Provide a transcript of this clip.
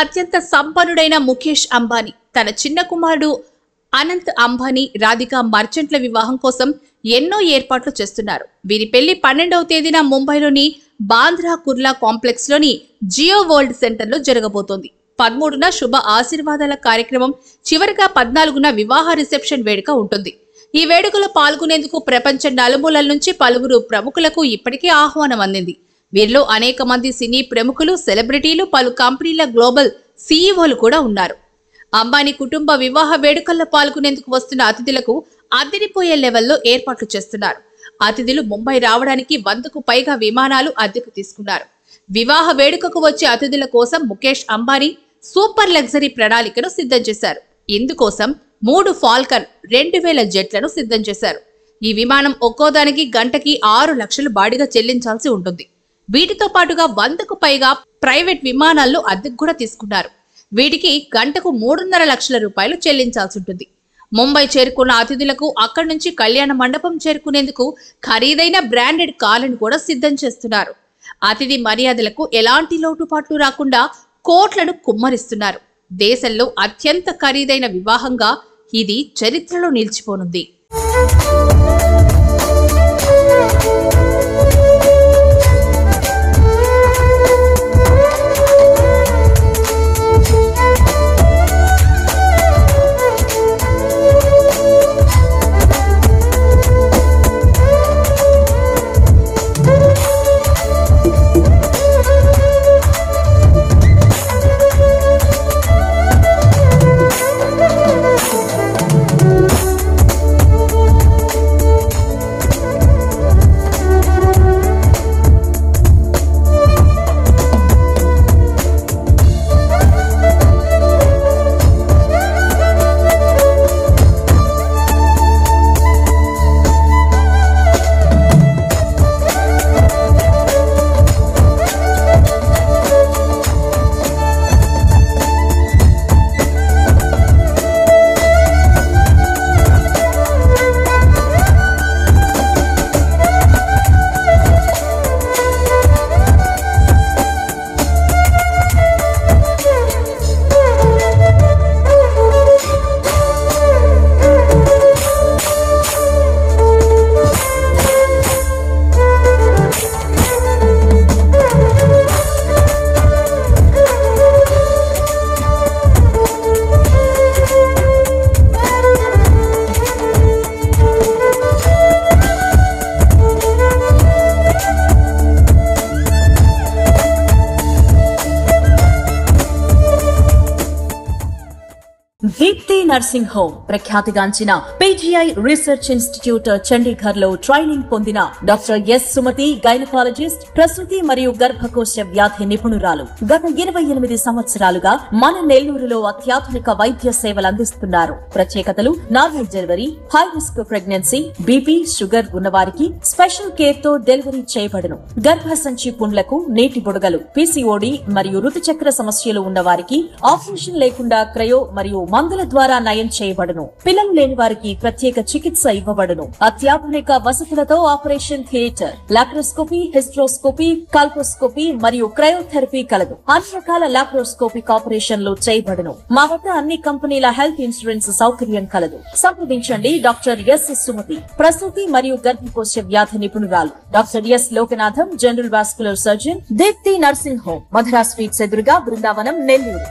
అత్యంత సంపన్నుడైన ముఖేష్ అంబానీ తన చిన్న కుమారుడు అనంత్ అంబానీ రాధికా మర్చెంట్ల వివాహం కోసం ఎన్నో ఏర్పాట్లు చేస్తున్నారు. వీరి పెళ్లి 12వ తేదీన ముంబైలోని బాంద్రా కుర్లా కాంప్లెక్స్ లోని జియో వరల్డ్ సెంటర్ లో జరగబోతోంది. 13న శుభ ఆశీర్వాదాల కార్యక్రమం, చివరిగా 14న వివాహ రిసెప్షన్ వేడుక ఉంటుంది. ఈ వేడుకలో పాల్గొనేందుకు ప్రపంచ నలుమూలల నుంచి పలువురు ప్రముఖులకు ఇప్పటికే ఆహ్వానం అందింది. వీరిలో అనేక మంది సినీ ప్రముఖులు, సెలబ్రిటీలు, పలు కంపెనీల గ్లోబల్ సీఈఓలు కూడా ఉన్నారు. అంబానీ కుటుంబ వివాహ వేడుకల్లో పాల్గొనేందుకు వస్తున్న అతిథులకు అదిరిపోయే లెవెల్లో ఏర్పాట్లు చేస్తున్నారు. అతిథులు ముంబై రావడానికి 100కు పైగా విమానాలు అద్దెకు తీసుకున్నారు. వివాహ వేడుకకు వచ్చే అతిథుల కోసం ముఖేష్ అంబానీ సూపర్ లగ్జరీ ప్రణాళికను సిద్ధం చేశారు. ఇందుకోసం 3 ఫాల్కన్ 2000 జెట్లను సిద్ధం చేశారు. ఈ విమానం ఒక్కోదానికి గంటకి 6 లక్షలు బాడిగా చెల్లించాల్సి ఉంటుంది. వీటితో పాటుగా 100కు పైగా ప్రైవేట్ విమానాల్లో అద్దెకు కూడా తీసుకున్నారు. వీటికి గంటకు 3.5 లక్షల రూపాయలు చెల్లించాల్సి ఉంటుంది. ముంబై చేరుకున్న అతిథులకు అక్కడి నుంచి కళ్యాణ మండపం చేరుకునేందుకు ఖరీదైన బ్రాండెడ్ కార్లను కూడా సిద్ధం చేస్తున్నారు. అతిథి మర్యాదలకు ఎలాంటి లోటుపాట్లు రాకుండా కోట్లను కుమ్మరిస్తున్నారు. దేశంలో అత్యంత ఖరీదైన వివాహంగా ఇది చరిత్రలో నిలిచిపోనుంది. దీప్తి నర్సింగ్ హోమ్ ప్రఖ్యాతిగాంచిన పీజీఐ రీసెర్చ్ ఇన్స్టిట్యూట్ చండీగఢ్ లో ట్రైనింగ్ పొందిన డాక్టర్ ఎస్ సుమతి గైనకాలజిస్ట్, ప్రసూతి మరియు గర్భకోశ వ్యాధి నిపుణురాలు. గత 28 సంవత్సరాలుగా మన నెల్లూరులో అత్యాధునిక వైద్య సేవలు అందిస్తున్నారు. ప్రత్యేకతలు: normal delivery, high risk pregnancy, BP, sugar ఉన్నవారికి స్పెషల్ కేర్ తో డెలివరీ చేయబడును. గర్భసంచి పుండ్లకు, నీటి బుడగలు, పీసీఓడి మరియు ఋతుచక్ర సమస్యలు ఉన్నవారికి ఆపరేషన్ లేకుండా క్రయో మరియు మందుల ద్వారా నయం చేయబడును. పిల్లలు లేని వారికి ప్రత్యేక చికిత్స ఇవ్వబడును. అత్యాధునిక వసతులతో operation theatre, laparoscopy, hysteroscopy, colposcopy మరియు క్రయోథెరపీ కలదు. అన్ని రకాల లాప్రోస్కోపిక్ ఆపరేషన్లు చేయబడును. మా వద్ద అన్ని కంపెనీల హెల్త్ ఇన్సూరెన్స్ సౌకర్యం కలదు. సంప్రదించండి డాక్టర్ ఎస్ సుమతి, ప్రసూతి మరియు గర్భకోశ వ్యాధి నిపుణురాలు. Doctor S Lokanatham, general vascular surgeon, Deepti nursing home, Madhura sweets ఎదురుగా, బృందావనం, నెల్లూరు.